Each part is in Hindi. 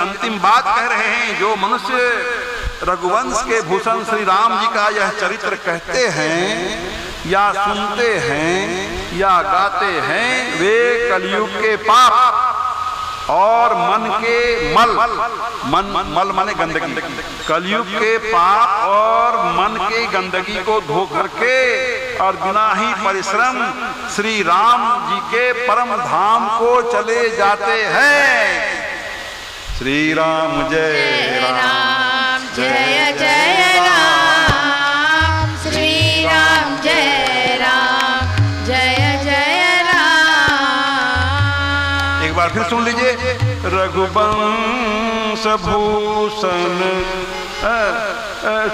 अंतिम बात कह रहे हैं। जो मनुष्य रघुवंश के भूषण श्री राम जी का यह चरित्र कहते हैं या सुनते हैं या गाते हैं, वे कलयुग के पाप और मन के मल माने गंदगी, कलयुग के पाप और मन के गंदगी को धो करके और बिना ही परिश्रम श्री राम जी के परम धाम को चले जाते हैं। श्री राम जय राम, जय जय राम, श्री राम जय राम, जय जय राम। एक बार फिर सुन लीजिए। रघुवंश भूषण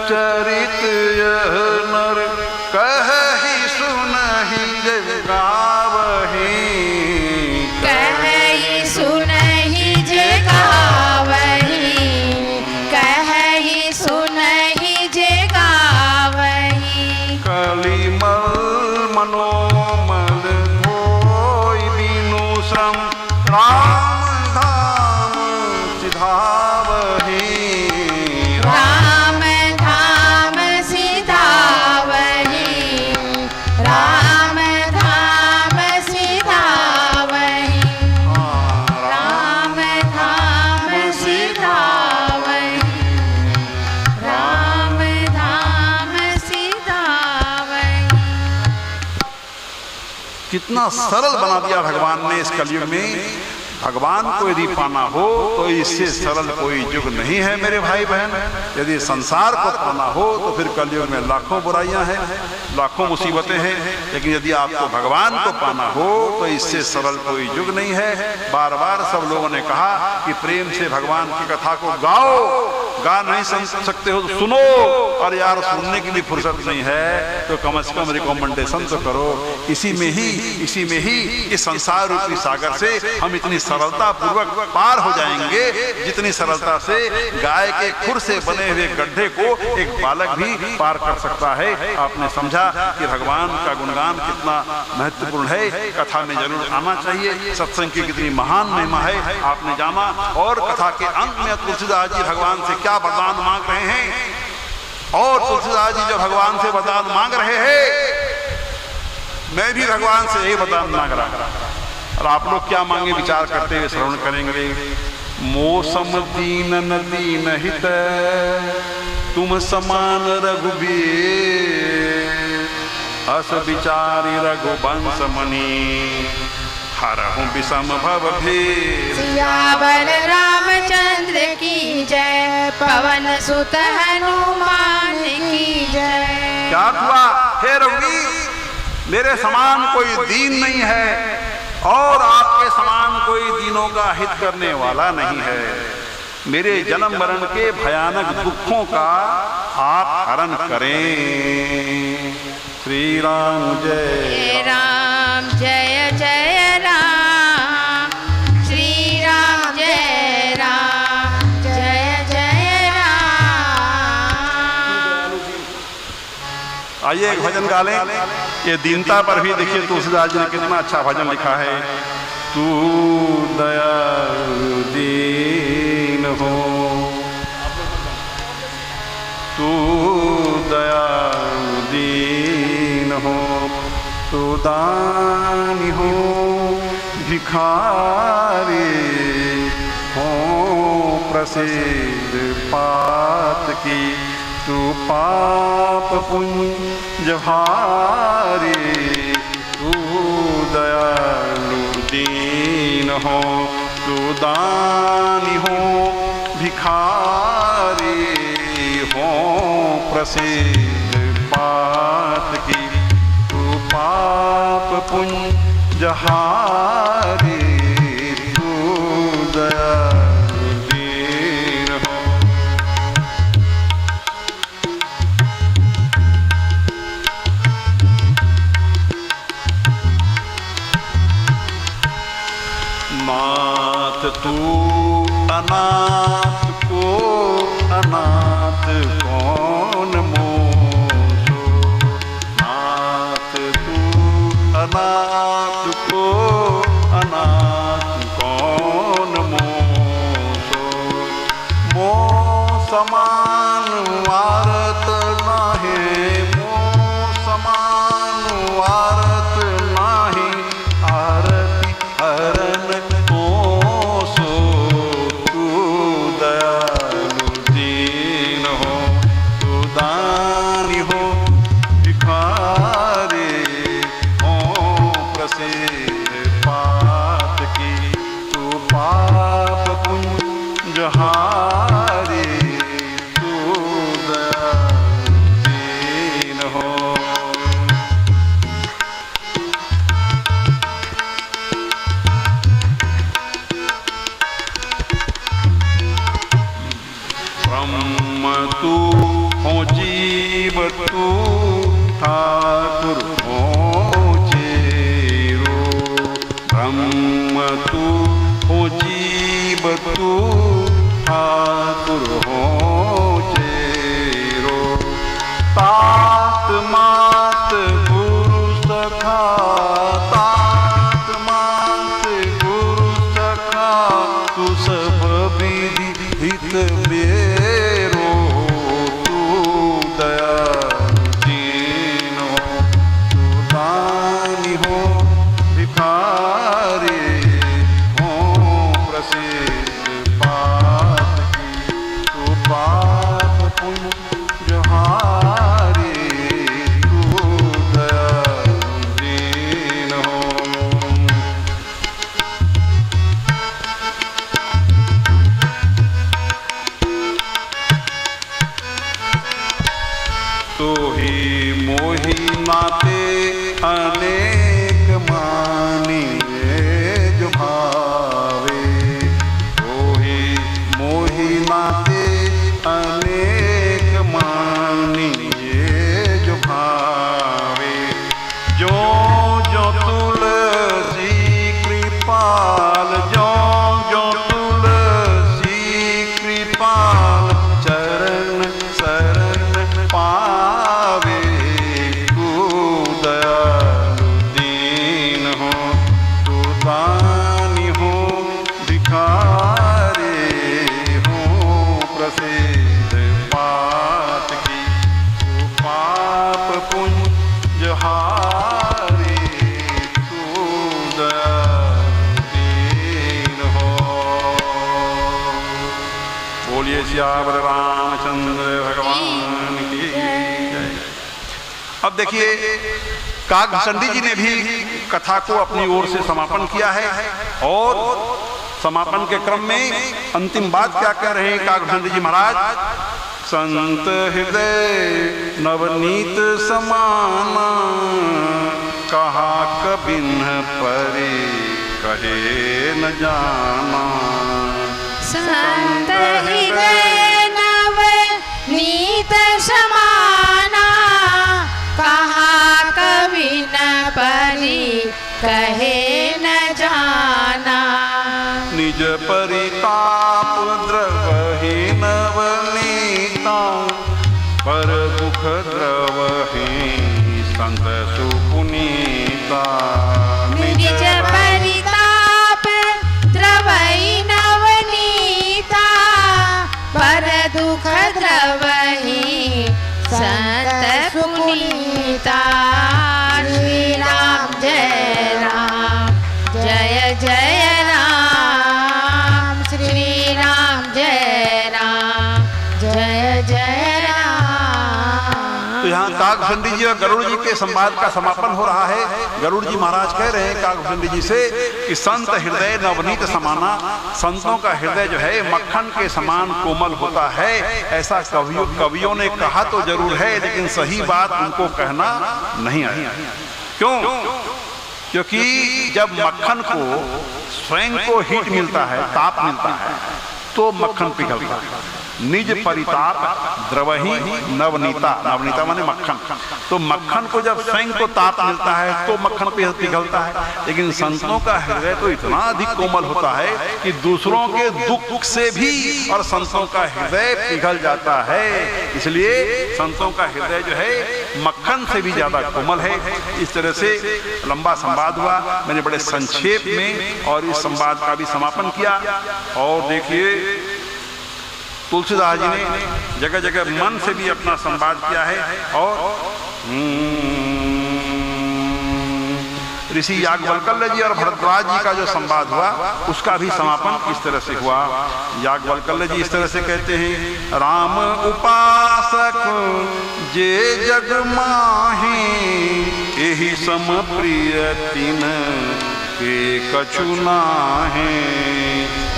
चरित यह नर कहि सुनहि जय गावहि, कहि सुनहि जय गावहि, कहि सुनहि जय गावहि। कलिमल मनोमल धोई बिनु श्रम राम धाम सिधावहि, राम धाम सिधावहि, राम धाम सिधावहि, राम धाम सिधावहि, राम धाम सिधावहि। कितना सरल बना दिया भगवान ने इस कलयुग में। भगवान को यदि पाना हो तो इससे सरल कोई युग नहीं है मेरे भाई बहन। यदि संसार को पाना हो तो फिर कलयुग में लाखों बुराइयां हैं, लाखों मुसीबतें हैं, लेकिन यदि आपको भगवान को पाना हो तो इससे सरल कोई युग नहीं है। बार बार सब लोगों ने कहा कि प्रेम से भगवान की कथा को गाओ, गा नहीं सकते हो तो सुनो, और यार सुनने की भी फुर्सत नहीं है तो कम से कम रिकमेंडेशन तो करो। इसी में ही इस संसार रूपी सागर से हम इतनी सरलता पूर्वक पार हो जाएंगे जितनी सरलता से गाय के खुर से बने हुए गड्ढे को एक बालक भी पार कर सकता है। आपने समझा कि भगवान का गुणगान कितना महत्वपूर्ण है, कथा में जरूर आना चाहिए। सत्संग की कितनी महान महिमा है आपने जाना। और कथा के अंत में तुलसीदास जी भगवान से क्या वरदान मांग रहे हैं, और तुलसीदास जी जो भगवान से वरदान मांग रहे हैं, मैं भी भगवान से यही वरदान मांग रहा। और आप लोग क्या मांगे विचार करते हुए श्रवण करेंगे। मौसम दीन दीन हित तुम समान रघुबीर, अस विचारी रघुवंश मणि हरहु विषम भव भेद। सियावर रामचंद्र की जय, पवन सुत हनुमान की जय। क्या हुआ? हे रघुवीर, मेरे समान कोई दीन नहीं है और आपके समान कोई दीनों का हित करने वाला नहीं है। मेरे जन्म मरण के भयानक दुखों का आप हरण करें। श्री राम जय राम, जय जय राम, श्री राम जय राम, जय जय राम। आइए एक भजन गा लें। ये दीनता पर भी देखिए तुलसीदास जी ने कितना अच्छा भजन लिखा है। तू दयालु दीन हो, तू दयालु दीन हो, तू दानी हो भिखारी हो, प्रसिद्ध पात की तू पाप पुंज भारी, तू दयालु दीन हो, तू दानी हो भिखारी हो, प्रसिद्ध पात की तू पाप पुंज हारी, तू दयालु दीन हो। नाथ तू अनाथ को अनाथ कौन मोसो, नाथ तू अनाथ को अनाथ समान आरत नाहे, मोह समान आरत नाहे, आरती हरन तो सो तू दयालु दीन हो, तू दानी हो भिखारी हो, प्रसिद्ध पात की तू पाप पुंज हारी, तू दीन हो। ब्रह्म तू हो, जीव तू ठाकुर हो चेरो, ब्रह्म तू हो, जीव तू ठाकुर हो चेरो, तात मात गुरु सखा, तात मात गुरु सखा, तू सब विधि हित मेरो, तू दयालु दीन हो, तू दानी हो भिखारी हो, प्रसिद्ध पात की तू पाप पुंज हारी, तू दयालु दीन हो। तो ही मोही नाते अनेक मानिए जो भावे, तो ही मोही नाते अनेक मानिए जो भावे, जो जो तुलसी कृपाल, जो जो तुलसी कृपाल, चरण शरण पावे, तू दयालु दीन हो, तू दानी हो भिखारी हो, प्रसिद्ध पात की तू पाप पुंज हारी, तू दयालु दीन हो। बोलिए सियावर रामचंद्र भगवान की जय। अब देखिए काकभूषणी जी ने भी कथा को अपनी ओर से समापन किया है, और समापन के क्रम में अंतिम बात क्या कह रहे हैं काकभूषणी जी महाराज, संत हृदय नवनीत समाना, कहा कबिन परे कहे न जाना, संत हृदय नवनीत समाना, कहा कभी न परी कहे न जाना, निज परिताप द्रवहि नवनीता, पर दुख द्रवहि संत सुपुनीता, निज परिताप द्रवहि नवनीता, पर दुख द्रवहि संत सुपुनीता। श्री राम जय राम, जय जय राम, श्री राम जय राम, जय जय राम। तो यहाँ काकभूषणी जी और गरुड़ जी के संवाद का समापन हो रहा है। गरुड़ जी महाराज कह रहे हैं काकभूषणी जी से कि संत हृदय नवनीत समाना, संतों का हृदय जो है मक्खन के समान कोमल होता है, ऐसा कवियों ने कहा तो जरूर है, लेकिन सही बात उनको कहना नहीं आई। क्यों? क्योंकि जब मक्खन को स्वयं को हीट मिलता है, ताप मिलता है, तो मक्खन पिघलता है। निज परिताप द्रवहि नवनीता, नवनीता माने मक्खन, तो मक्खन को जब स्वयं को ताप मिलता है तो मक्खन पिघलता है। लेकिन संतों का हृदय तो इतना अधिक कोमल होता है कि दूसरों के दुख से भी और संतों का हृदय पिघल जाता है। इसलिए संतों का हृदय जो है मक्खन से भी ज्यादा कोमल है। इस तरह से लंबा संवाद हुआ, मैंने बड़े संक्षेप में और इस संवाद का भी समापन किया। और देखिए तुलसीदास जी ने जगह जगह मन से भी अपना संवाद किया है। और ऋषि याज्ञवल्क्य जी और भरद्वाज जी का जो संवाद हुआ उसका भी समापन इस तरह से हुआ। याज्ञवल्क्य जी इस तरह से कहते हैं, राम उपासक जे जग माहि, एहि सम प्रिय तिन के कछु नाहि।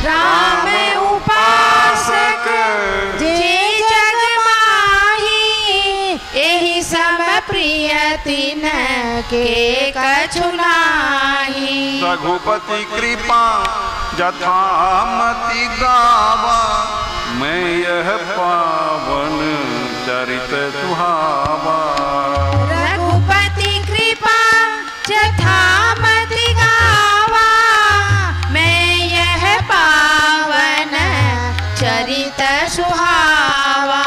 राम उपासक जे जग माहि, एहि सम प्रिय तिन के कछु नाहि। रघुपति कृपा जथामति गावा, मैं यह पावन चरित सुहावा। रघुपति कृपा जथामति गावा, मैं यह पावन चरित सुहावा।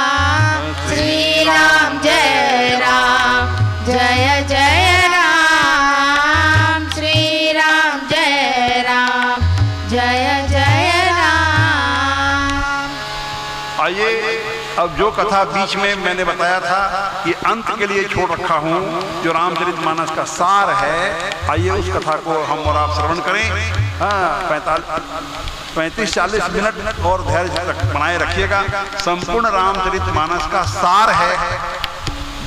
श्री राम जय राम जय जय राम, श्री राम जय राम जय जय राम। आइए अब जो कथा बीच में मैंने बताया था कि अंत के लिए छोड़ रखा हूं, जो रामचरितमानस का सार है, आइए उस कथा को हम और आप श्रवण करें। 35-40 मिनट और धैर्य बनाए रखिएगा। संपूर्ण रामचरितमानस का सार है।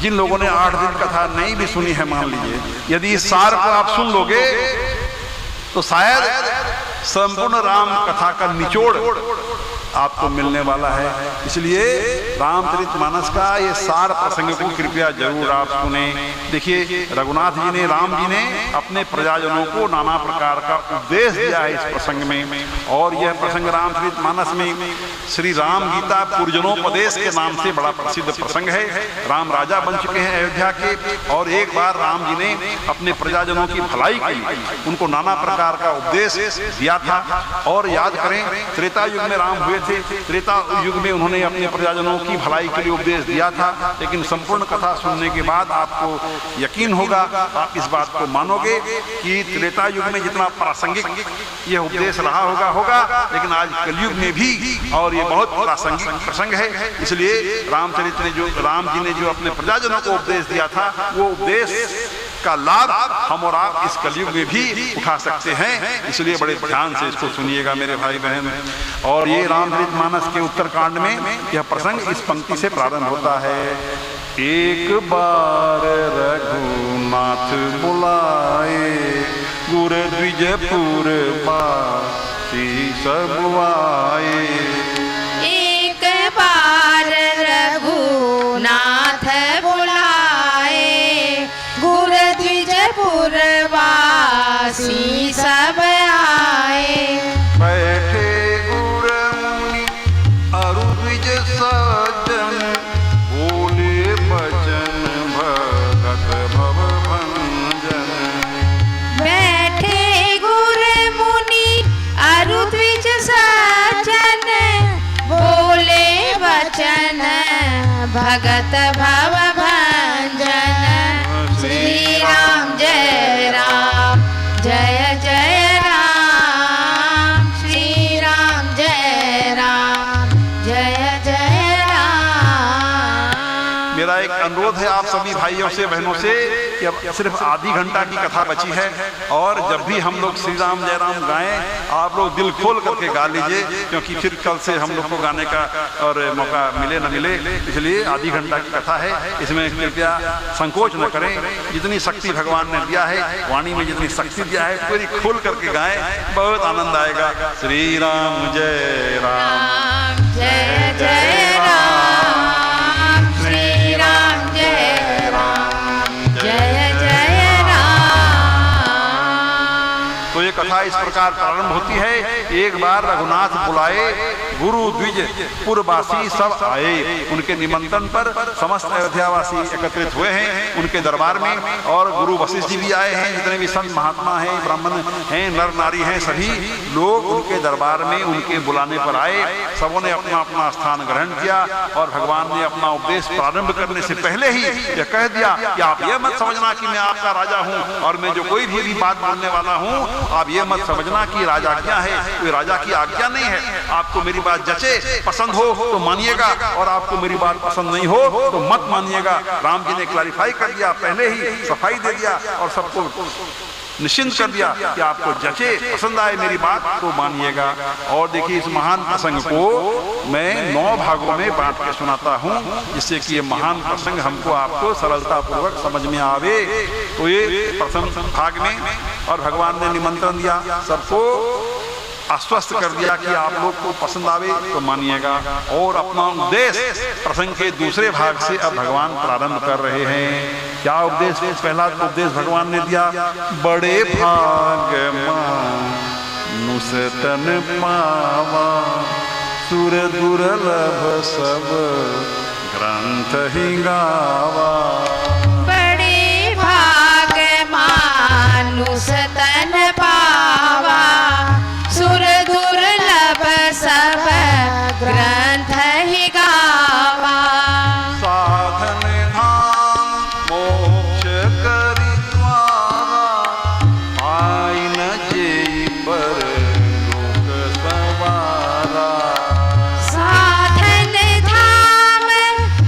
जिन लोगों ने 8 दिन कथा नहीं भी सुनी है, मान लीजिए, यदि इस सार को आप सुन लोगे तो शायद संपूर्ण राम कथा का निचोड़ आपको मिलने वाला है। इसलिए रामचरितमानस का ये सार प्रसंग को कृपया जरूर आप सुने। देखिए, रघुनाथ जी ने, राम जी ने अपने प्रजाजनों को नाना प्रकार का उपदेश दिया है इस प्रसंग में। और यह प्रसंग रामचरितमानस में श्री राम गीता पुरजनोपदेश के नाम से बड़ा प्रसिद्ध प्रसंग है। राम राजा बन चुके हैं अयोध्या के, और एक बार राम जी ने अपने प्रजाजनों की भलाई के लिए उनको नाना प्रकार का उपदेश दिया था। और याद करें, त्रेता युग में राम हुए थे। त्रेता युग में उन्होंने अपने प्रजाजनों की भलाई के लिए उपदेश दिया था। लेकिन संपूर्ण कथा सुनने के बाद आपको यकीन होगा, आप इस बात को मानोगे कि त्रेता युग में जितना प्रासंगिक यह उपदेश रहा होगा, लेकिन आज कलयुग में भी, और ये बहुत प्रासंगिक प्रसंग है। इसलिए रामचरित ने जो, राम जी ने जो अपने प्रजाजनों को उपदेश दिया था, वो उपदेश का लाभ हम और आप इस कलयुग में भी उठा सकते हैं। इसलिए बड़े ध्यान से इसको सुनिएगा मेरे भाई बहन। और ये रामचरितमानस के उत्तरकांड में यह प्रसंग इस पंक्ति से प्रारंभ होता है। एक बार रघुनाथ बुलाए, गुर द्विजपुर बासी सब आए। एक बार रघुनाथ बुलाए, गुर द्विजपुर वासी सब आए। बैठे गुर मुनि अरु द्विज सज्जन, बोले बचन भगत भव भंजन। बैठे गुर मुनि अरु द्विज सज्जन, बोले वचन भगत भव भंजन। श्री राम जय राम जय जय राम, श्री राम जय राम जय जय राम। मेरा एक अनुरोध है आप सभी भाइयों से, बहनों से, कि अब सिर्फ आधी घंटा की कथा बची है, और जब भी हम लोग श्री राम जय राम गाएं, आप लोग दिल खोल करके गा लीजिए, क्योंकि फिर कल से हम लोग को गाने का और मौका मिले न मिले। इसलिए आधी घंटा की कथा है, इसमें कृपया संकोच न करें। जितनी शक्ति भगवान ने दिया है, वाणी में जितनी शक्ति दिया है, पूरी खोल करके गाएं, बहुत आनंद आएगा। श्री राम जय राम जय जय राम, श्री राम जय राम जय जय राम। तो ये कथा इस प्रकार प्रारंभ होती है। एक बार रघुनाथ बुलाए, गुरु द्विज पुरवासी सब आए। उनके निमंत्रण पर समस्त अयोध्यावासी एकत्रित हुए हैं उनके दरबार में, और गुरु वशिष्ठ जी भी आए हैं। जितने भी संत महात्मा हैं, ब्राह्मण हैं, नर नारी हैं, सभी लोग उनके दरबार में उनके बुलाने पर आए। सबों ने अपना अपना स्थान ग्रहण किया, और भगवान ने अपना उपदेश प्रारंभ करने से पहले ही यह कह दिया कि आप ये मत समझना कि मैं आपका राजा हूँ, और मैं जो कोई भी बात बोलने वाला हूँ, आप ये मत समझना कि राजा क्या है, कोई राजा की आज्ञा नहीं है। आपको मेरी बात बात जचे, पसंद हो तो मानिएगा, और आपको मेरी बात पसंद नहीं हो तो मत मानिएगा। राम जी ने क्लैरिफाई कर दिया, पहले ही सफाई दे दिया और सबको निश्चिंत कर दिया कि आपको जचे, पसंद आए मेरी बात तो मानिएगा। और देखिए, इस महान प्रसंग को मैं 9 भागों में बांट के सुनाता हूँ, जिससे कि ये महान प्रसंग हमको आपको सरलता पूर्वक समझ में आवे। तो ये प्रथम भाग में, और भगवान ने निमंत्रण दिया, सबको आश्वस्त कर दिया कि आप लोग को पसंद आवे तो मानिएगा। और अपना उपदेश प्रसंग के दूसरे भाग से अब भगवान प्रारंभ कर रहे हैं। क्या उपदेश? पहला उपदेश भगवान ने दिया, बड़े भाग मानुष तन पावा, सुर दुर्लभ सब ग्रंथ ही गावा। बड़े भाग मानुष तन पावा, सुर दुर्लभ सब ग्रंथ ही गावा। साधन धाम मोक्ष करि द्वारा, आय न जेई पर लोक सवारा। साधन धाम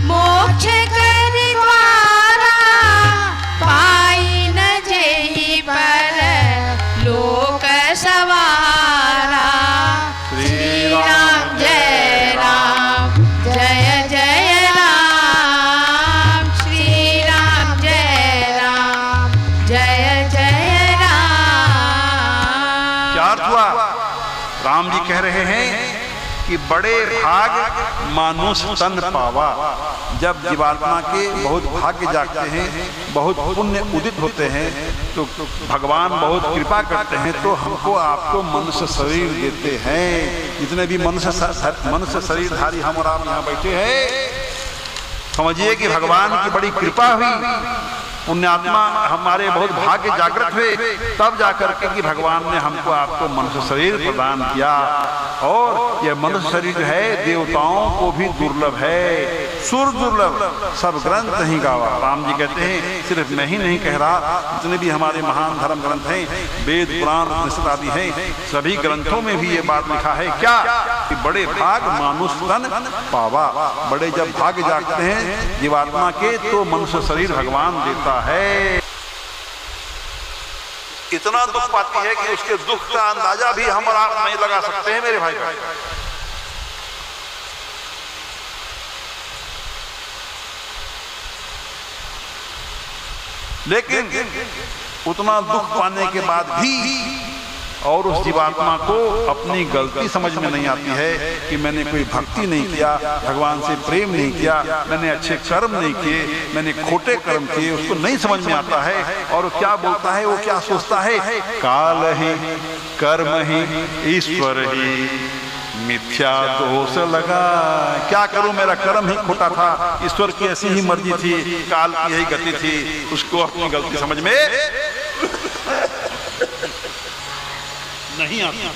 मोक्ष करि द्वारा, पाई न जेहि पर लोक सवारा। श्री राम जय राम, जय जय राम। श्री राम जय राम, जय जय राम। क्या अर्थ हुआ? राम जी कह रहे हैं कि बड़े भाग मानुष तन पावा। जब जीवात्मा के बहुत भाग्य जागते हैं, बहुत पुण्य उदित होते हैं, तो भगवान बहुत कृपा करते हैं, तो हमको आपको मनुष्य शरीर देते हैं। जितने भी मनुष्य शरीरधारी हम और आप यहाँ बैठे हैं, समझिए कि भगवान की बड़ी कृपा हुई, पुण्यात्मा हमारे बहुत भाग्य जागृत हुए, तब जाकर के कि भगवान ने हमको आपको मनुष्य शरीर प्रदान किया। और यह मनुष्य शरीर जो है देवताओं को भी दुर्लभ है, सुर दुर्लभ सब ग्रंथ ही गावा। राम जी कहते हैं, सिर्फ मैं ही नहीं कह रहा, जितने भी हमारे महान धर्म ग्रंथ हैं, वेद पुराण उपनिषद आदि हैं, सभी ग्रंथों में भी ये बात लिखा है क्या, कि बड़े भाग मानुष तन पावा। बड़े जब भाग्य जागते हैं जीवात्मा के, तो मनुष्य शरीर भगवान देता है। इतना दुख पाती है कि उसके दुख का अंदाजा भी हम और आप नहीं लगा सकते हैं मेरे भाई भाई। लेकिन उतना दुख पाने के बाद भी और उस जीवात्मा को अपनी गलती समझ में नहीं आती है कि मैंने कोई भक्ति नहीं किया, भगवान से प्रेम नहीं किया, मैंने अच्छे कर्म नहीं किए, मैंने खोटे कर्म किए, उसको नहीं समझ में आता है। और वो क्या बोलता है, वो क्या सोचता है, काल ही कर्म ही ईश्वर ही मिथ्या दोष लगा। क्या करूं, मेरा कर्म ही खोटा था, ईश्वर की ऐसी ही मर्जी थी, काल की यही गति थी, उसको अपनी गलती समझ में नहीं आता।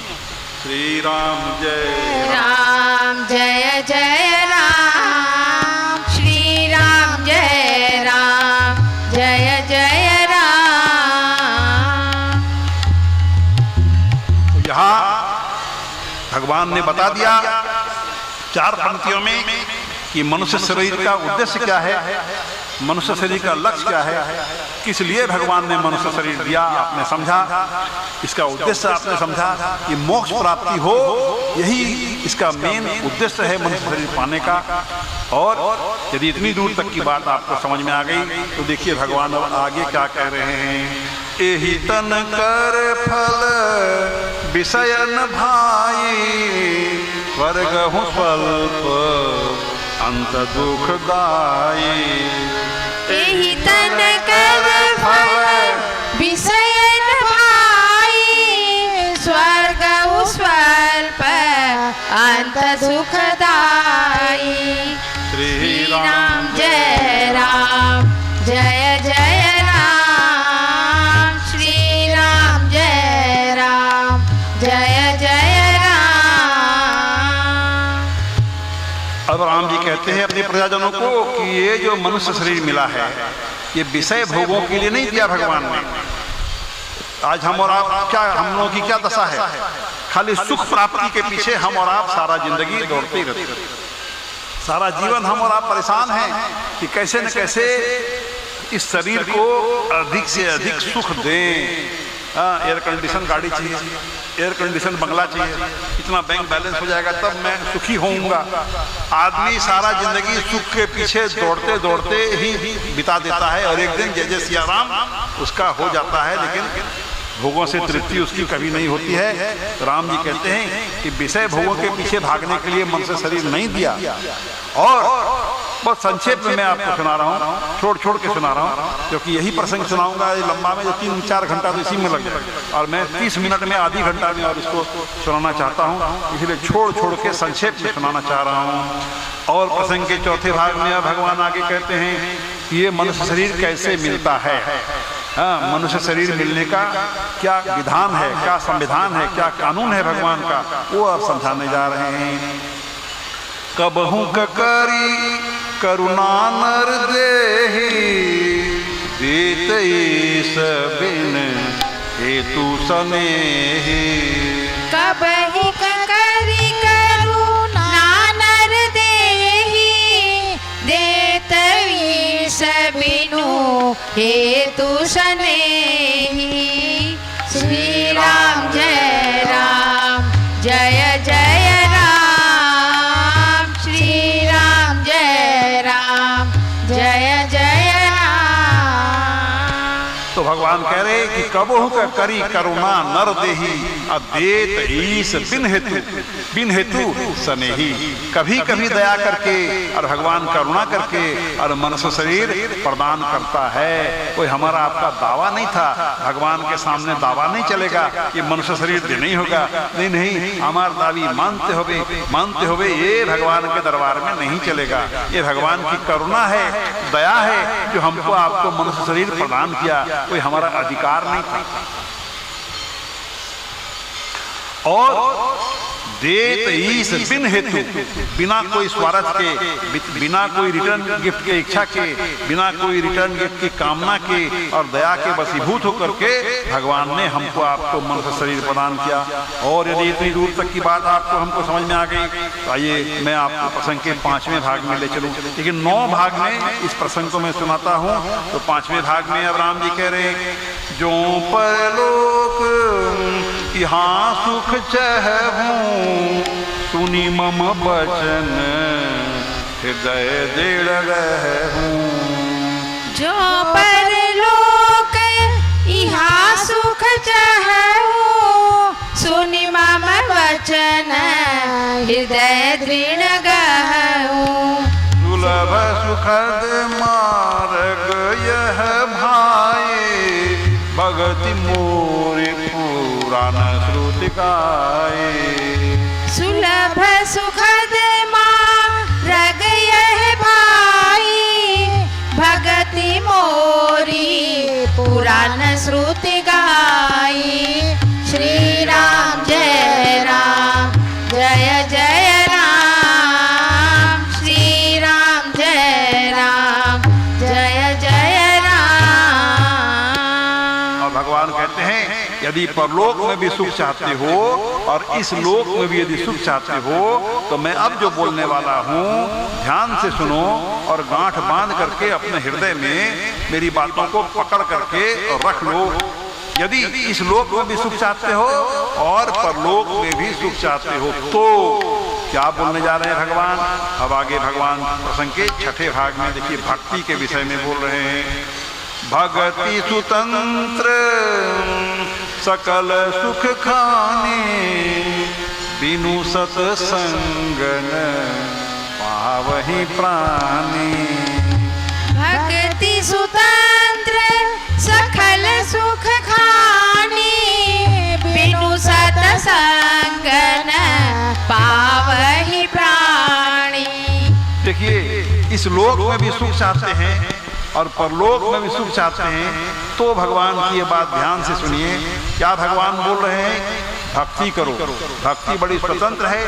श्री राम जय राम, जय जय राम। श्री राम जय राम, जय जय राम। तो यहाँ भगवान ने बता दिया 4 पंक्तियों में कि मनुष्य शरीर का उद्देश्य क्या है, मनुष्य शरीर का लक्ष्य क्या है, किस लिए भगवान ने मनुष्य शरीर दिया, आपने समझा। इसका उद्देश्य आपने समझा कि मोक्ष प्राप्ति हो, यही इसका मेन उद्देश्य है मनुष्य शरीर पाने का। और यदि इतनी दूर तक की बात आपको समझ में आ गई, तो देखिए भगवान अब आगे क्या कह रहे हैं। एहि तन कर फल विषयन भाई, स्वर्ग हूँ स्वल्प अंत दुखदाई। एहि तन कर फल विषयन भाई, स्वर्ग स्वल्प अंत सुखदाई। श्री राम जय राम, जय जय राम। श्री राम जय राम, जय जय राम। अब राम जी कहते हैं अपने प्रजाजनों को कि ये जो मनुष्य शरीर मिला है, ये विषय भोगों के लिए नहीं दिया भगवान ने। आज हम और आप क्या, हम लोगों की क्या दशा है, खाली सुख प्राप्ति के पीछे हम और आप सारा जिंदगी दौड़ते रहते हैं। सारा जीवन हम और आप परेशान हैं कि कैसे न कैसे इस शरीर को अधिक से अधिक सुख दें। एयर कंडीशन गाड़ी चाहिए, एयर कंडीशन बंगला चाहिए, इतना बैंक बैलेंस हो जाएगा तब मैं सुखी होऊंगा। आदमी सारा जिंदगी सुख के पीछे दौड़ते दौड़ते ही बिता देता है और एक दिन जय जय सिया राम उसका हो जाता है, लेकिन भोगों से तृप्ति उसकी कभी नहीं होती है। तो राम जी कहते हैं कि विषय भोगों के पीछे भागने के लिए मन से शरीर नहीं दिया। और बहुत संक्षेप में मैं आपको सुना रहा हूँ, छोड़ छोड़ के सुना रहा हूँ, क्योंकि यही प्रसंग सुनाऊंगा लंबा में जो 3-4 घंटा तो इसी में लग जाएगा और मैं 30 मिनट में आधी घंटा में और इसको सुनाना चाहता हूँ, इसलिए छोड़ छोड़ के संक्षेप में सुनाना चाह रहा हूँ। और प्रसंग के चौथे भाग में भगवान आगे कहते हैं कि ये मनुष्य शरीर कैसे मिलता है। मनुष्य शरीर मिलने का क्या विधान है, क्या संविधान है, क्या कानून है भगवान का, वो आप समझाने जा रहे हैं। कबहू करी करुणा नर देहि देत ईस बिन हेतु सनेहि। कबहू करी करुणा नर देहि देत ईस बिनु हेतु सनेहि। श्री राम जय राम जय जय राम, श्री राम जय राम जय जय राम। तो भगवान कह रहे कि कबहू का करी करुणा नर देहि अदेत ईस बिन हेतु सनेहि। कभी कभी दया करके और भगवान करुणा करके और मनुष्य शरीर प्रदान करता है। कोई हमारा आपका दावा नहीं था, भगवान के सामने दावा नहीं चलेगा कि मनुष्य शरीर देना ही होगा। नहीं नहीं, हमार दावी मानते हुए ये भगवान के दरबार में नहीं चलेगा। ये भगवान की करुणा है, दया है जो हमको आपको मनुष्य शरीर प्रदान किया, कोई हमारा अधिकार नहीं था। और देत ईस बिन हेतु, बिना कोई स्वार्थ के, बिना कोई रिटर्न गिफ्ट के इच्छा के, बिना कोई रिटर्न गिफ्ट की कामना के और दया के वशीभूत होकर के भगवान ने हमको आपको मनुष्य शरीर प्रदान किया। और यदि इतनी दूर तक की बात आपको हमको समझ में आ गई तो आइए मैं आपको प्रसंग के 5वें भाग में ले चलूं। लेकिन 9 भाग में इस प्रसंग को मैं सुनाता हूँ। तो 5वें भाग में अब राम जी कह रहे हैं जो परलोक यहाँ सुख चाहूं सुनी मम बचन हृदय दृढ़ रहूं। जो परलोक यहाँ सुख चाहूं सुनी मम वचन हृदय दृढ़ गहूं। सुलभ सुखद मार्ग यह भाई भगति मोरी पुराण श्रुति गाए। सुलभ सुखद मार्ग यह भाई भगति मोरी पुराण श्रुति गाई। श्री राम जय राम जय जय राम, श्री राम जय राम जय जय राम। और भगवान कहते हैं यदि परलोक में भी सुख चाहते हो और इस लोक में भी यदि सुख चाहते हो तो मैं अब जो बोलने वाला हूँ ध्यान से सुनो और गांठ बांध करके अपने हृदय में मेरी बातों को पकड़ करके रख लो। यदि इस लोक में भी सुख चाहते हो और परलोक में भी सुख चाहते हो तो क्या बोलने जा रहे हैं भगवान। अब आगे भगवान प्रसंग के 6ठे भाग में देखिए भक्ति के विषय में बोल रहे हैं। भगति सुतंत्र सकल सुख खाने बिनु सतसंगन पावहि प्राणी। भक्ति सुतंत्र सकल सुख खाने बिनु सतसंगन पावहि प्राणी। देखिए इस लोक में भी सुख चाहते हैं और परलोक में भी सुख चाहते हैं तो भगवान की ये बात ध्यान से सुनिए। क्या भगवान बोल रहे हैं? भक्ति करो। भक्ति बड़ी स्वतंत्र है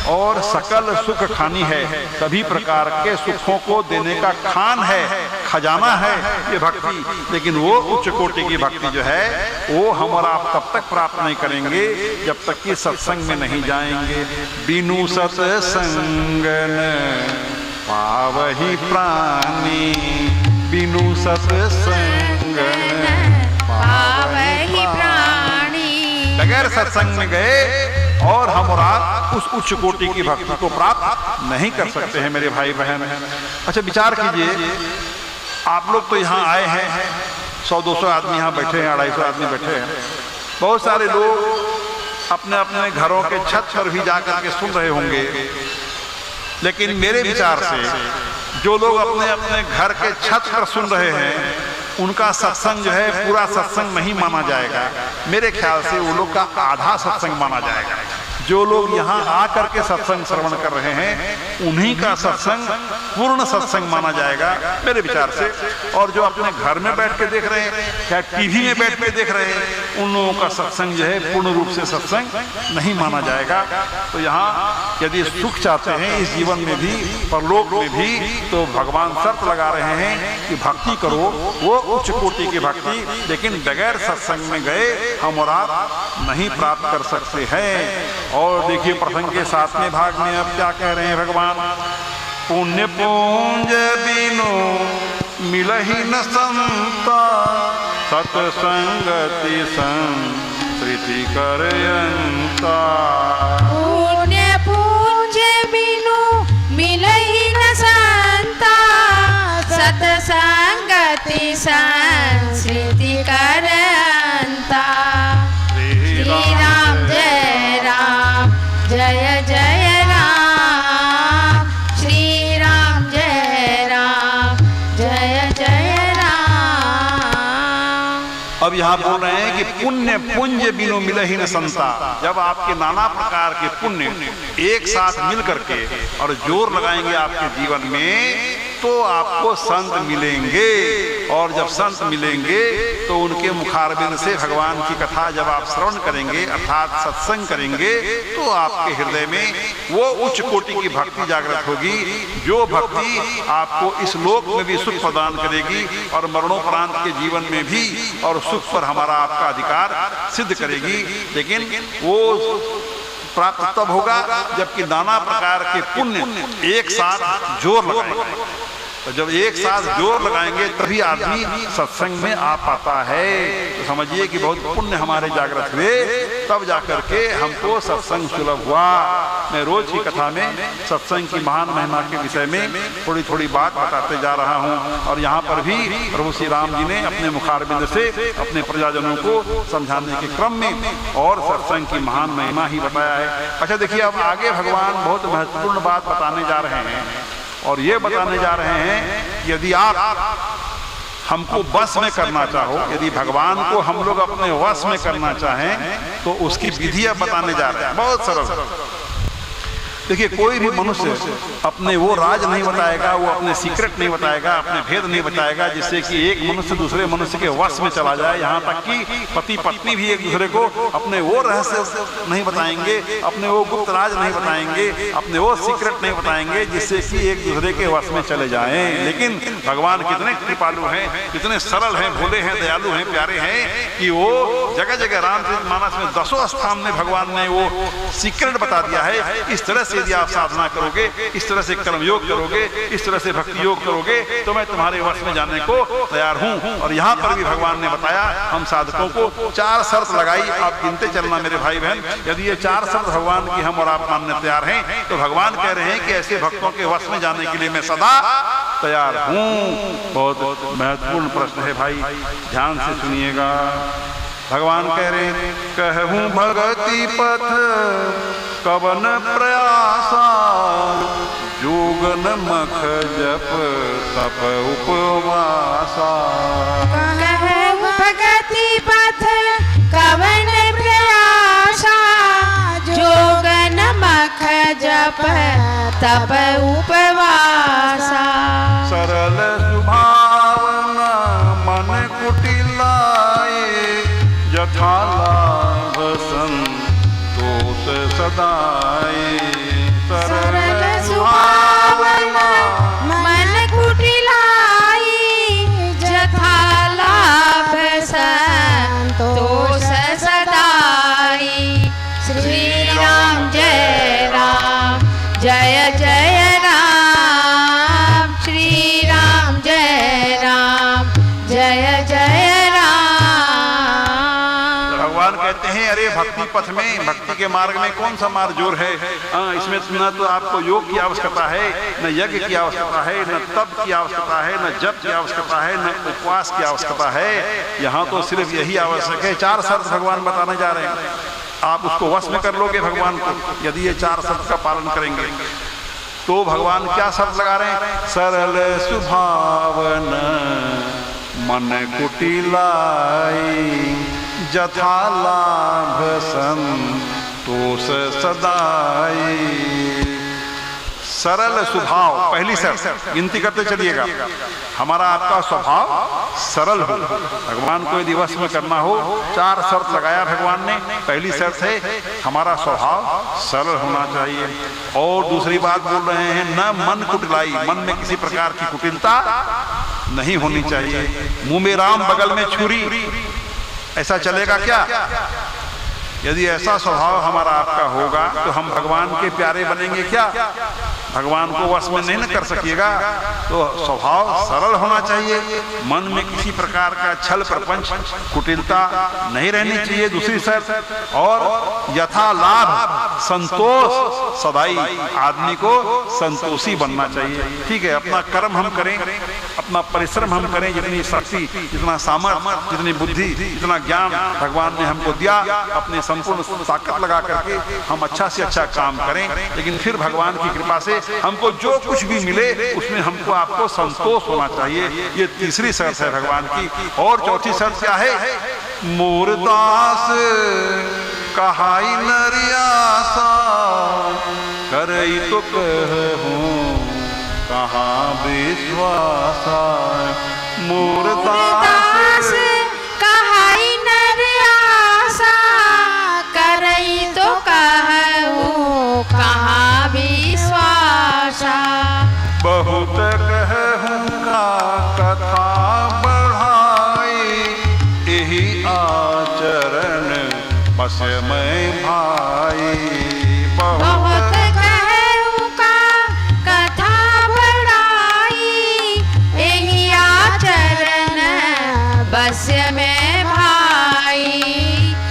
और सकल सुख खानी है, सभी प्रकार के सुखों को देने का खान है। खजाना है ये भक्ति, लेकिन वो उच्च कोटि की भक्ति जो है वो हम और आप तब तक प्राप्त नहीं करेंगे जब तक कि सत्संग में नहीं जाएंगे। बिनु सत्संग पावहि प्राणी, बिनु सत्संग पावहि प्राणी। बगैर सत्संग में गए और हम और आप उस उच्च कोटि की भक्ति को प्राप्त नहीं कर सकते हैं मेरे भाई बहन। अच्छा विचार कीजिए, आप लोग तो यहाँ आए हैं, 100-200 आदमी यहाँ बैठे हैं, 250 आदमी बैठे हैं। बहुत सारे लोग अपने अपने घरों के छत पर भी जाकर के सुन रहे होंगे, लेकिन मेरे विचार से जो लोग अपने अपने घर के छत पर सुन रहे हैं उनका सत्संग जो है पूरा सत्संग नहीं माना जाएगा। मेरे ख्याल से वो लोग का आधा सत्संग माना जाएगा। जो लोग यहाँ आकर के सत्संग श्रवण कर रहे हैं उन्हीं का सत्संग पूर्ण सत्संग माना जाएगा मेरे विचार से। और जो अपने घर में बैठ के देख रहे हैं या टीवी में बैठ के देख रहे हैं उन लोगों का सत्संग जो है पूर्ण रूप से सत्संग नहीं माना जाएगा। तो यहाँ यदि सुख चाहते हैं इस जीवन में भी परलोक में भी, तो भगवान शर्त लगा रहे हैं कि भक्ति करो, वो उच्च कोटि की भक्ति, लेकिन बगैर सत्संग में गए हम और आप नहीं प्राप्त कर सकते हैं। और देखिए प्रसंग के 7वें भाग में अब क्या कह रहे हैं भगवान, पुण्य पूंज बिनु मिलहि न संता, सत्संगति संस्कृति करयंता। पुण्य पूंज बिनु मिलहि न संता, सत्संगति संस्कृति करयंता। श्री राम जय राम, जय जय राम, श्री राम जय राम, जय जय राम। अब यहाँ बोल रहे हैं कि पुण्य पुंज बिनु मिलहि न संता। जब आपके नाना प्रकार के पुण्य एक साथ मिल करके और जोर लगाएंगे आपके जीवन में तो आपको संत मिलेंगे। और जब संत मिलेंगे तो उनके मुखारबिंद से भगवान की कथा जब आप श्रवण करेंगे अर्थात सत्संग करेंगे तो आपके हृदय में वो उच्च कोटि की भक्ति जागृत होगी, जो भक्ति आपको इस लोक में भी सुख प्रदान करेगी और मरणोपरांत के जीवन में भी और सुख पर हमारा आपका अधिकार सिद्ध करेगी। लेकिन वो प्राप्त तब होगा जबकि नाना प्रकार के पुण्य एक साथ जोर लगाएंगे। तो जब एक साथ जोर लगाएंगे तभी आदमी सत्संग में आ पाता है। तो समझिए कि बहुत पुण्य हमारे जागृत हुए तब जाकर के हमको सत्संग सुलभ हुआ। मैं रोज की कथा में सत्संग की महान महिमा के विषय में थोड़ी थोड़ी बात बताते जा रहा हूँ और यहाँ पर भी प्रभु श्री राम जी ने अपने मुखारबिंद से अपने प्रजाजनों को समझाने के क्रम में और सत्संग की महान महिमा ही बताया है। अच्छा देखिए, अब आगे भगवान बहुत महत्वपूर्ण बात बताने जा रहे हैं और ये बताने जा रहे हैं कि यदि आप हमको वश में करना चाहो, यदि भगवान को हम लोग अपने वश में करना चाहें तो उसकी विधि अब बताने जा रहे हैं। बहुत सरल। देखिए, कोई भी मनुष्य अपने वो राज नहीं बताएगा, वो अपने सीक्रेट नहीं बताएगा, अपने भेद नहीं बताएगा जिससे कि एक मनुष्य दूसरे मनुष्य के वश में चला जाए। यहाँ तक कि पति पत्नी भी एक दूसरे को अपने वो रहस्य नहीं बताएंगे, अपने वो गुप्त राज नहीं बताएंगे, अपने वो सीक्रेट नहीं बताएंगे जिससे कि एक दूसरे के वश में चले जाएं। लेकिन भगवान कितने कृपालु हैं, कितने सरल हैं, भोले हैं, दयालु हैं, प्यारे हैं कि वो जगह जगह रामचरितमानस में 10 स्थान में भगवान ने वो सीक्रेट बता दिया है। इस तरह से यदि आप साधना करोगे, इस तरह से कर्म योग करोगे, इस तरह से भक्ति योग करोगे तो मैं तुम्हारे वश में जाने को तैयार हूँ। और यहाँ पर भी भगवान ने बताया हम साधकों को 4 शर्त लगाई, आप गिनते चलना मेरे भाई बहन। यदि ये 4 शर्त भगवान की हम और आप मानने तैयार हैं तो भगवान कह रहे हैं कि ऐसे भक्तों के वश में जाने के लिए मैं सदा तैयार हूँ। बहुत महत्वपूर्ण प्रश्न है भाई, ध्यान से सुनिएगा। भगवान कह रहे हैं, कहूँ भगति पथ कवन प्रयासा, जोगन मख जप तप उपवासा। कहूँ भगति पथ कवन प्रयासा, जोगन मख जप तप उपवासा। सरल सुभावना मन कुटिलाए, यथा लाभ संतोष सदाए। सरल सुभावना मन कुटिलाई, अरे भक्ति पथ में, भक्ति के मार्ग में कौन सा मार्ग जोर है? इसमें न तो आपको योग की आवश्यकता है, न यज्ञ की आवश्यकता है, न तप की आवश्यकता है, न जप की आवश्यकता है, न उपवास की आवश्यकता है। यहाँ तो सिर्फ यही आवश्यक है, 4 शर्त भगवान बताने जा रहे हैं। आप उसको वश में कर लोगे भगवान को, यदि ये 4 शर्त का पालन करेंगे तो। भगवान क्या शर्त लगा रहे हैं? सरल सुभावन मन कुटिलाई, जथा लाभ संतोष सदाई। सरल स्वभाव, पहली शर्त, गिनती करते चलिएगा। हमारा आपका स्वभाव सरल हो। भगवान को यदि वश में करना हो, 4 शर्त लगाया भगवान ने। पहली शर्त है हमारा स्वभाव सरल होना चाहिए। और दूसरी बात बोल रहे हैं, न मन कुटिलाई, मन में किसी प्रकार की कुटिलता नहीं होनी चाहिए। मुंह में राम बगल में छुरी, ऐसा चलेगा क्या? यदि ऐसा स्वभाव हमारा आपका होगा तो हम भगवान के प्यारे बनेंगे क्या? भगवान को वश में नहीं न कर सकिएगा। तो स्वभाव सरल होना चाहिए, मन में किसी प्रकार का छल प्रपंच कुटिलता नहीं रहनी चाहिए, दूसरी शर्त। और यथा लाभ संतोष सदाई, आदमी को संतोषी बनना चाहिए। ठीक है, अपना कर्म हम करें, अपना परिश्रम हम करें, जितनी शक्ति, जितना सामर्थ्य, जितनी बुद्धि, जितना ज्ञान भगवान ने हमको दिया, अपने संपूर्ण ताकत लगा करके हम अच्छा से अच्छा काम करें। लेकिन फिर भगवान की कृपा से हमको जो कुछ भी मिले उसमें हमको आपको संतोष होना चाहिए। ये तीसरी शर्त है भगवान की। और चौथी शर्त क्या है? मूरदास कहाई नरियासा, करई तो कहूं कहाँ विश्वासा। मूरदास कहाई नरियासा, करई तो कहूं कहाँ विश्वासा। बहुत कहूं का कथा बढ़ाई, यही आचरण बस में भाई। बहुत कहूं का कथा बढ़ाई, यही आचरण बस में भाई।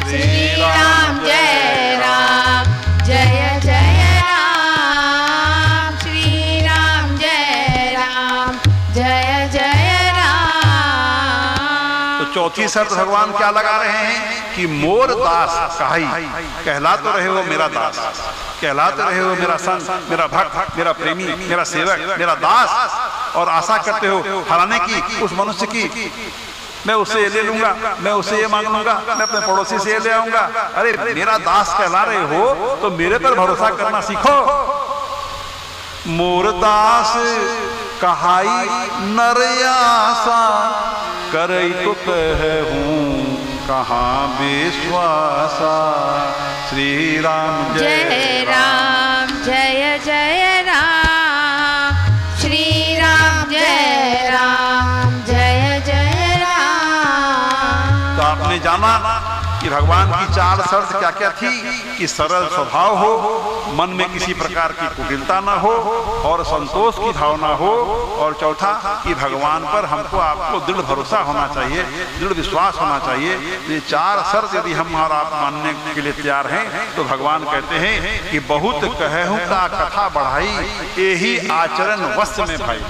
श्री राम जय राम, जय जय राम। श्री राम जय राम, जय जय राम। तो चौथी शर्त भगवान क्या लगा रहे हैं कि मोर दास कहाई, कहला तो रहे हो मेरा दास, कहलाते रहे हो मेरा संत, मेरा भक्त, मेरा प्रेमी, मेरा सेवक, मेरा दास। और आशा करते हो फलाने की, उस मनुष्य की, मैं उससे ये ले लूंगा, मैं उससे ये मांग लूंगा, मैं अपने पड़ोसी से ये ले आऊंगा। अरे मेरा दास कहला रहे हो तो मेरे पर भरोसा करना सीखो। मोर दास कहाई नरियासा, करई तो कहूं कहाँ विश्वासा। श्री राम जय राम, जय जय राम। श्री राम जय राम, जय जय राम। तो आपने जाना कि भगवान की 4 शर्त क्या क्या थी कि सरल स्वभाव हो, मन में किसी प्रकार की कुटिलता ना हो, और संतोष की भावना हो, और चौथा कि भगवान पर हमको आपको दृढ़ भरोसा होना चाहिए, दृढ़ विश्वास होना चाहिए। ये 4 शर्त यदि हम और आप मानने के लिए तैयार हैं तो भगवान कहते हैं कि बहुत कहूं का कथा बढ़ाई, यही आचरण वश में भाई।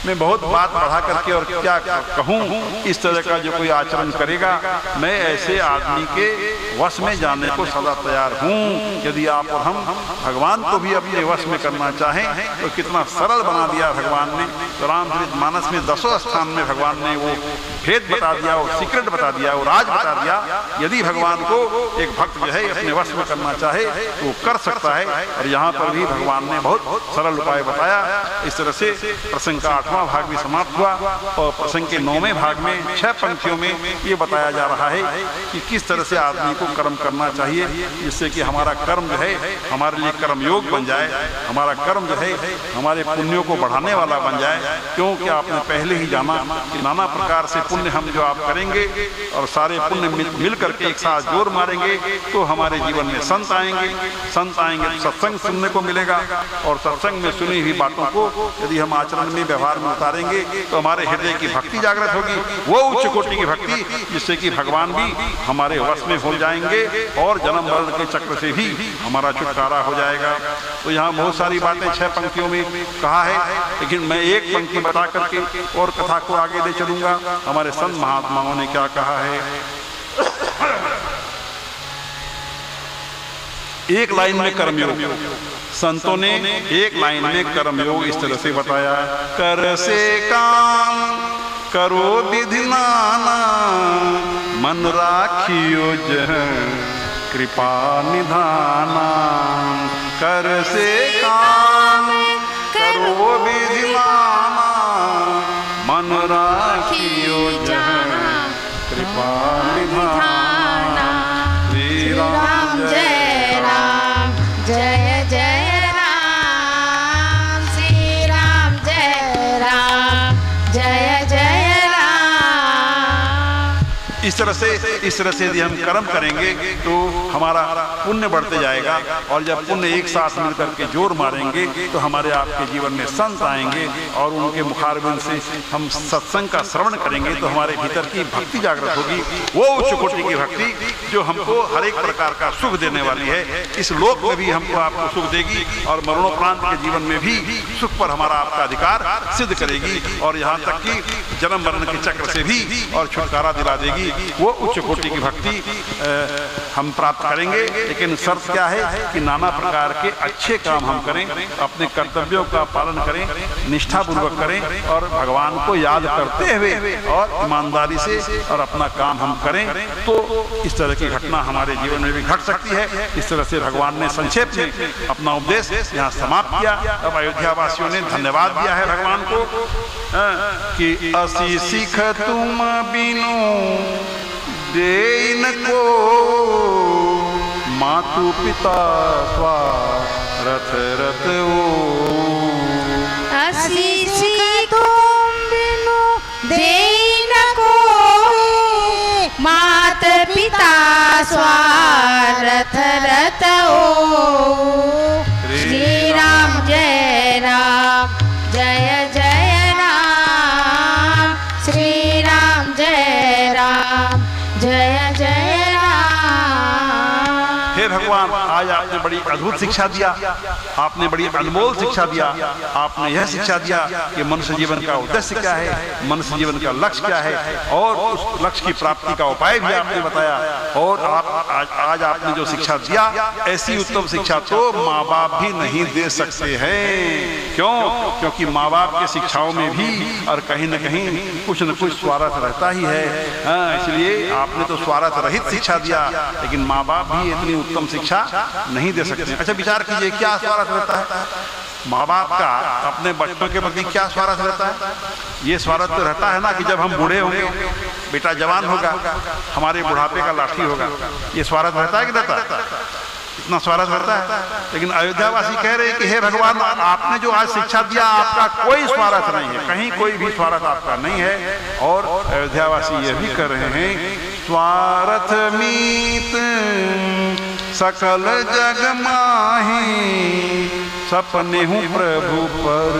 मैं बहुत बात बढ़ा करके और क्या कहूँ, इस तरह का जो कोई आचरण करेगा मैं ऐसे आदमी के वश में जाने को सदा तैयार हूँ। यदि आप और हम भगवान को भी अपने वश में करना चाहें तो कितना सरल बना दिया भगवान ने। तो रामचरितमानस में 10वें स्थान में भगवान ने वो भेद बता दिया, वो सीक्रेट बता दिया, वो राज बता दिया। यदि भगवान को एक भक्त जो है अपने वश में करना चाहे तो कर सकता है। और यहाँ पर भी भगवान ने बहुत सरल उपाय बताया। इस तरह से प्रसंग का 8वां भाग भी समाप्त हुआ और प्रसंग के 9वें भाग में 6 पंक्तियों में ये बताया जा रहा है कि किस तरह से आदमी को कर्म करना चाहिए, जिससे कि हमारा कर्म जो है हमारे लिए कर्म योग बन जाए, हमारा कर्म जो है हमारे पुण्यों को बढ़ाने वाला बन जाए। क्योंकि आपने पहले ही जाना कि नाना प्रकार से पुण्य हम जो आप करेंगे और सारे पुण्य मिल करके एक साथ जोर मारेंगे तो हमारे जीवन में संत आएंगे तो सत्संग सुनने को मिलेगा। और सत्संग में सुनी हुई बातों को यदि हम आचरण में व्यवहार दरबार में उतारेंगे तो हमारे हृदय की भक्ति जागृत होगी, वो उच्च कोटि की भक्ति जिससे कि भगवान भी हमारे वश में हो जाएंगे और जन्म मरण के चक्र से भी हमारा छुटकारा हो जाएगा। तो यहाँ बहुत सारी बातें 6 पंक्तियों में कहा है, लेकिन मैं एक पंक्ति बता करके और कथा को आगे ले चलूंगा। हमारे संत महात्माओं ने क्या कहा है, एक लाइन में कर्मयोग, संतों ने एक लाइन में कर्मयोग इस तरह से बताया, कर से काम करो विधि नाना, मन राखियो जह कृपा निधाना। कर से काम करो विधि नाना, मन राखियो जह कृपा निधाना। श्री राम जय राम जय जय राम, श्री राम जय राम जय जय राम। इस तरह से यदि हम कर्म करेंगे तो हमारा पुण्य बढ़ते जाएगा, और जब पुण्य एक साथ मिलकर के जोर मारेंगे तो हमारे आपके जीवन में संत आएंगे और उनके मुखारबिंद से हम सत्संग का श्रवण करेंगे तो हमारे भीतर की भक्ति जागृत होगी, वो उच्च कोटि की भक्ति जो हमको हर एक प्रकार का सुख देने वाली है। इस लोक में भी हमको आपको सुख देगी और मरणोपरांत के जीवन में भी सुख पर हमारा आपका अधिकार सिद्ध करेगी, और यहाँ तक कि जन्म मरण के चक्र से भी और छुटकारा दिला देगी। वो उच्च कोटि की भक्ति हम प्राप्त करेंगे, लेकिन शर्त क्या है कि नाना प्रकार के अच्छे काम हम करें, अपने कर्तव्यों का पालन करें, निष्ठापूर्वक करें और भगवान को याद करते हुए और ईमानदारी से और अपना काम हम करें, तो इस तरह की घटना हमारे जीवन में भी घट सकती है। इस तरह से भगवान ने संक्षेप में अपना उपदेश यहाँ समाप्त किया। अब अयोध्या वासियों ने धन्यवाद दिया है भगवान को कि असी सिख तुम बिनु देन को, मातु पिता स्वारथ रथ ओ। असी सिख तुम बिनु देन को, मात पिता स्वारथ रथ ओ। श्री राम जय राम जय जय राम, श्री राम जय राम जय जय राम। हे भगवान, आज आपने बड़ी अद्भुत शिक्षा दिया, आपने बड़ी अनमोल शिक्षा दिया। आपने यह शिक्षा दिया कि मनुष्य जीवन का उद्देश्य क्या है, मनुष्य जीवन का लक्ष्य क्या है, और उस लक्ष्य की प्राप्ति का उपाय भी आपने बताया। और आप आज आपने जो शिक्षा दिया, ऐसी उत्तम शिक्षा तो माँ बाप भी नहीं दे सकते हैं। क्यों? क्योंकि माँ बाप की शिक्षाओं में भी और कहीं न कहीं कुछ न कुछ स्वार्थ रहता ही है। इसलिए आपने तो स्वार्थ रहित शिक्षा दिया, लेकिन माँ बाप भी इतनी उत्तम शिक्षा नहीं दे सकते। अच्छा, विचार कीजिए, क्या स्वार्थ रहता है माँ बाप का अपने बच्चों के प्रति? क्या स्वार्थ रहता है? ये स्वार्थ तो रहता है ना कि जब हम बूढ़े होंगे, बेटा जवान होगा, हमारे बुढ़ापे का लाठी होगा। ये स्वार्थ रहता है कि रहता है? इतना स्वार्थ रहता है। लेकिन अयोध्यावासी कह रहे हैं कि हे भगवान, आपने जो आज शिक्षा दिया, आपका कोई स्वार्थ नहीं है, कहीं कोई भी स्वार्थ आपका नहीं है। और अयोध्यावासी ये भी कर रहे हैं, स्वार्थ मीत सकल जग माही, सपने हूँ प्रभु पर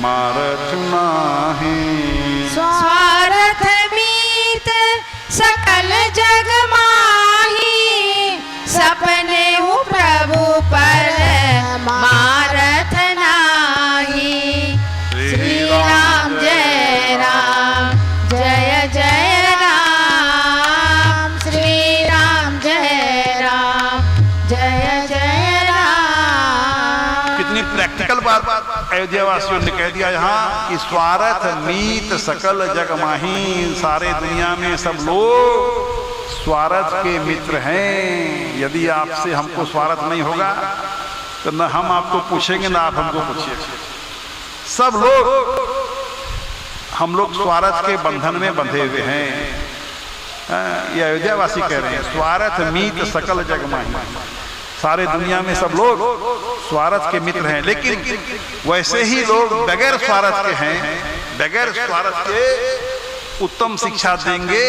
मारथ नाही। स्वार्थ मीत सकल जग माही, सपने हूँ प्रभु पर मारथ नाही। श्री राम जय राम जय जय राम, श्री राम जय राम जय जय राम। कितनी प्रैक्टिकल बात अयोध्या वासियों ने कह दिया यहाँ कि स्वार्थ मीत सकल जग माही। सारे दुनिया में सब लोग स्वार्थ के मित्र हैं। यदि आपसे हमको स्वार्थ नहीं होगा तो न हम आपको पूछेंगे ना आप हमको पूछिए। सब लोग हम लोग स्वार्थ के बंधन में बंधे हुए हैं। ये अयोध्या वासी कह रहे हैं, स्वार्थ मीत सकल जग माही। सारे दुनिया में सब लोग स्वार्थ के मित्र हैं, लेकिन वैसे ही लोग बगैर स्वार्थ के हैं। बगैर स्वार्थ के उत्तम शिक्षा देंगे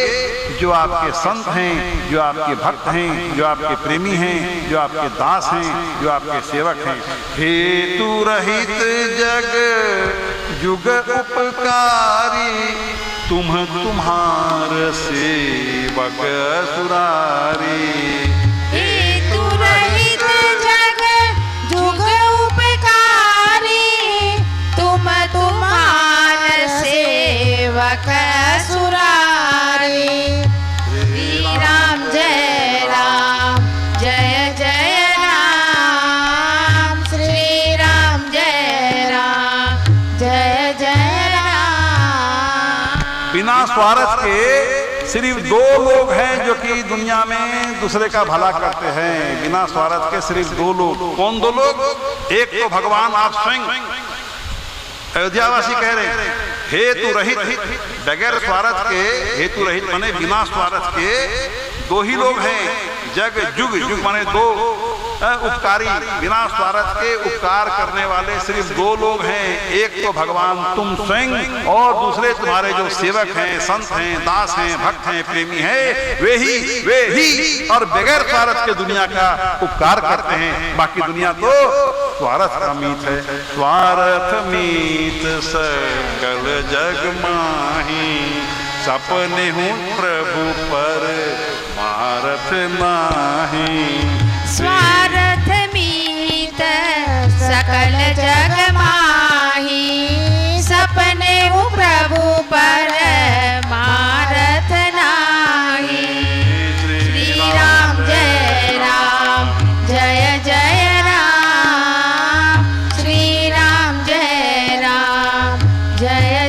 जो आपके संत हैं, जो आपके भक्त हैं, जो आपके प्रेमी हैं, जो आपके दास हैं, जो आपके सेवक हैं। हेतु रहित जग जुग उपकारी तुम तुम्हार सेवक सुरारी। हेतु रहित जग जुग उपकारी तुम तुम्हार सेवक सुरारी। श्री राम जय जय राम, श्री राम जय जय राम। बिना स्वार्थ के सिर्फ दो लोग हैं जो कि दुनिया में दूसरे का भला करते हैं। बिना स्वार्थ के सिर्फ दो लोग। कौन दो लोग? एक तो भगवान आप स्वयं। अयोध्यावासी कह रहे हैं हेतु रहित, बगैर स्वार्थ के, हेतु रहित माने बिना स्वार्थ के दो ही लोग हैं। जग जुग, जुग माने दो, उपकारी, बिना स्वार्थ के उपकार करने वाले सिर्फ दो लोग हैं। एक तो भगवान तुम स्वयं और दूसरे तुम्हारे जो सेवक हैं, संत हैं, दास हैं, भक्त हैं, प्रेमी हैं, वे ही और बगैर स्वार्थ के दुनिया का उपकार करते हैं। बाकी दुनिया तो स्वार्थ का मीत है। स्वार्थ मीत सकल जग माही, सपने हूँ प्रभु पर मारथ नाही। स्वार्थ मीत सकल जग माही, सपने हूँ प्रभु पर मारथ नाही। श्री राम जय जय राम, श्री राम जय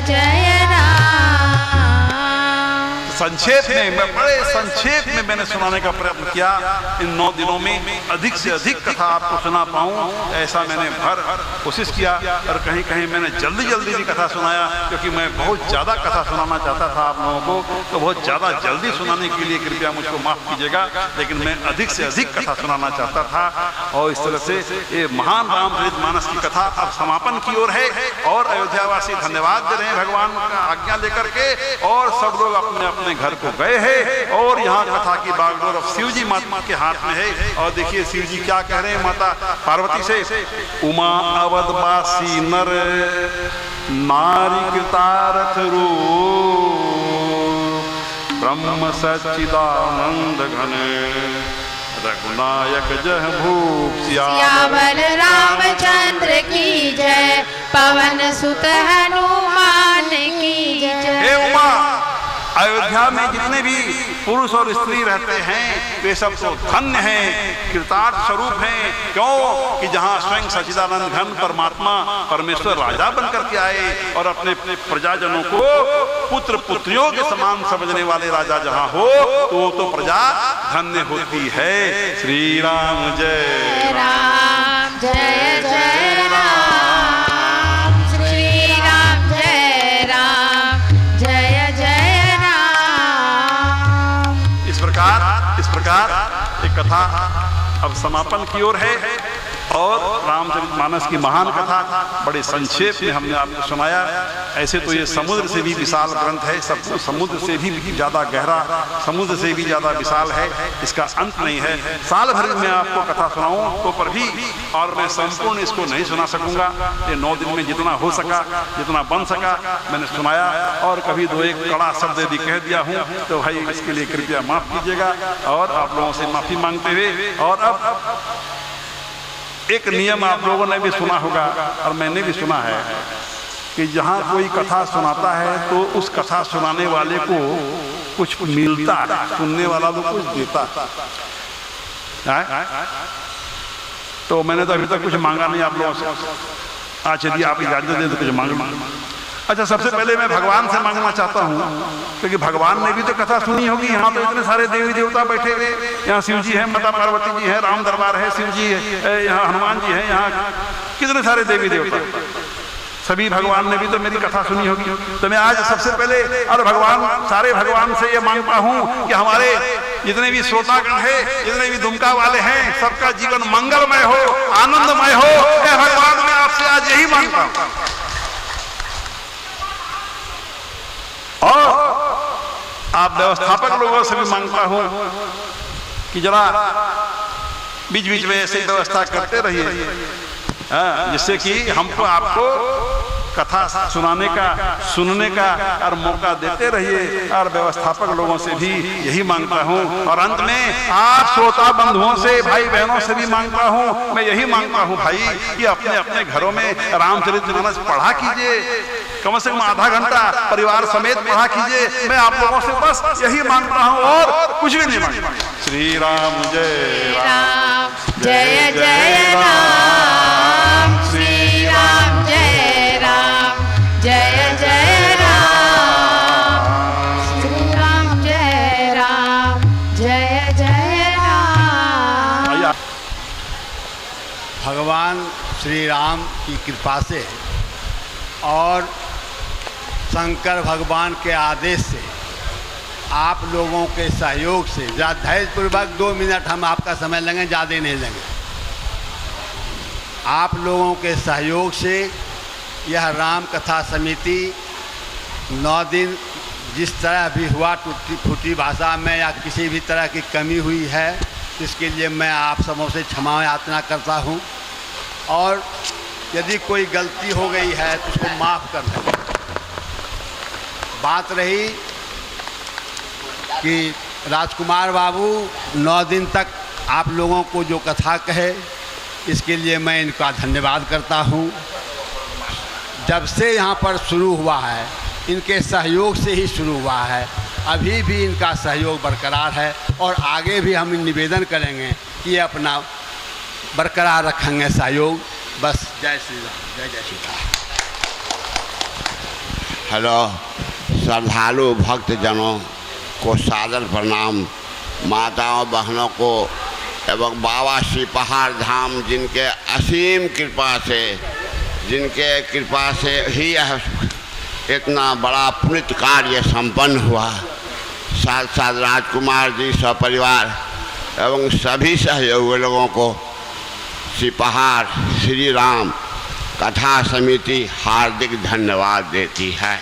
जय राम। संक्षेप में, मैं बड़े संक्षेप में मैंने सुनाने का प्रयत्न किया। इन 9 दिनों में अधिक से अधिक कथा आपको सुना पाऊं, ऐसा मैंने भर कोशिश किया। और कहीं कहीं मैंने जल्दी भी कथा सुनाया, क्योंकि मैं बहुत ज़्यादा कथा सुनाना चाहता था आप लोगों को। तो बहुत ज़्यादा जल्दी सुनाने के लिए कृपया मुझको माफ़ कीजिएगा, लेकिन मैं अधिक से अधिक कथा सुनाना चाहता था। और इस तरह से ये महान रामचरितमानस की कथा अब समापन की ओर है। और अयोध्यावासी धन्यवाद दे रहे हैं भगवान का आज्ञा लेकर के, और सब लोग अपने अपने घर को गए हैं। और यहाँ कथा की बागडोर अब शिव जी माता के हाथ में है। और देखिए शिव जी क्या कह रहे हैं माता पार्वती से। उमा अवधवासी नर नारी कृतार्थ रूप, ब्रह्म सच्चिदानंद घन रघुनायक जह भूप। सियावर रामचंद्र की जय, पवन सुत हनुमान की जय। हे उमा, अयोध्या में जितने भी पुरुष और स्त्री रहते हैं वे सब तो धन्य हैं, कृतार्थ स्वरूप हैं। क्यों कि जहाँ स्वयं सच्चिदानंद घन परमात्मा परमेश्वर राजा बनकर के आए और अपने प्रजाजनों को पुत्र पुत्रियों के समान समझने वाले राजा जहाँ हो, तो वो तो प्रजा धन्य होती है। श्री राम जय जय राम, श्री राम जय जय राम। इस प्रकार एक कथा अब समापन की ओर है। और रामचरितमानस की महान कथा बड़े संक्षेप में हमने आपको सुनाया। ऐसे तो ये समुद्र से भी विशाल ग्रंथ है, सब समुद्र से भी ज़्यादा गहरा, समुद्र से भी ज़्यादा विशाल है, इसका अंत नहीं है। साल भर में आपको कथा सुनाऊं तो पर भी, और मैं संपूर्ण इसको नहीं सुना सकूंगा। ये 9 दिन में जितना हो सका, जितना बन सका मैंने सुनाया। और कभी 2-1 कड़ा शब्द यदि कह दिया हूँ तो भाई इसके लिए कृपया माफ़ कीजिएगा, और आप लोगों से माफ़ी मांगते हुए। और अब एक नियम आप लोगों ने भी सुना होगा और मैंने भी सुना है कि जहाँ कोई कथा सुनाता है तो उस कथा सुनाने वाले को कुछ मिलता है, सुनने वाला तो कुछ देता है। तो मैंने तो अभी तक कुछ मांगा नहीं आप लोगों से। आज यदि आप इजाजत दें तो कुछ मांगना। अच्छा, सबसे पहले मैं भगवान से मांगना चाहता हूँ, क्योंकि भगवान ने भी तो कथा सुनी होगी। यहाँ तो इतने सारे देवी देवता बैठे हुए, यहाँ शिव जी हैं, माता पार्वती जी हैं, राम दरबार है, शिव जी है, यहाँ हनुमान जी हैं, यहाँ कितने सारे देवी देवता, सभी भगवान ने भी तो मेरी कथा सुनी होगी। तो मैं आज सबसे पहले और भगवान, सारे भगवान से ये मांगता हूँ कि हमारे जितने भी श्रोतागण है, जितने भी दुमका वाले हैं, सबका जीवन मंगलमय हो, आनंदमय हो। भगवान मैं आपसे आज यही मांगता हूँ। और आप व्यवस्थापक लोगों से भी मांगता हूं कि जरा बीच बीच में ऐसे व्यवस्था करते रहिए, जिससे कि हमको आपको कथा सुनाने का, सुनने का और मौका देते रहिए। और व्यवस्थापक लोगों से भी यही मांगता हूं, और अंत में आप श्रोता बंधुओं से, भाई बहनों से भी मांगता हूं, मैं यही मांगता हूं भाई कि अपने अपने घरों में रामचरितमानस पढ़ा कीजिए, कम से कम आधा घंटा परिवार समेत पढ़ा कीजिए। मैं आप लोगों से बस यही मांगता हूं और कुछ भी नहीं मांगता। श्री राम जय राम, जय जय राम, श्री राम जय राम, जय जय राम, श्री राम जय राम, जय जय राम। भगवान श्री राम की कृपा से और शंकर भगवान के आदेश से, आप लोगों के सहयोग से, धैर्यपूर्वक 2 मिनट हम आपका समय लेंगे, ज़्यादा नहीं लेंगे। आप लोगों के सहयोग से यह राम कथा समिति 9 दिन जिस तरह भी हुआ, टूटी फूटी भाषा में या किसी भी तरह की कमी हुई है, इसके लिए मैं आप सबों से क्षमा याचना करता हूँ। और यदि कोई गलती हो गई है तो उसको माफ़ कर दें। बात रही कि राजकुमार बाबू 9 दिन तक आप लोगों को जो कथा कहे, इसके लिए मैं इनका धन्यवाद करता हूँ। जब से यहाँ पर शुरू हुआ है, इनके सहयोग से ही शुरू हुआ है, अभी भी इनका सहयोग बरकरार है और आगे भी हम निवेदन करेंगे कि ये अपना बरकरार रखेंगे सहयोग। बस जय श्री राम, जय जय श्री राम। हेलो श्रद्धालु भक्तजनों को सादर प्रणाम, माताओं बहनों को एवं बाबा श्री पहाड़ धाम जिनके असीम कृपा से, जिनके कृपा से ही यह इतना बड़ा पुण्य कार्य संपन्न हुआ। साथ साथ राजकुमार जी सपरिवार एवं सभी सहयोगी लोगों को श्री पहाड़ श्री राम कथा समिति हार्दिक धन्यवाद देती है।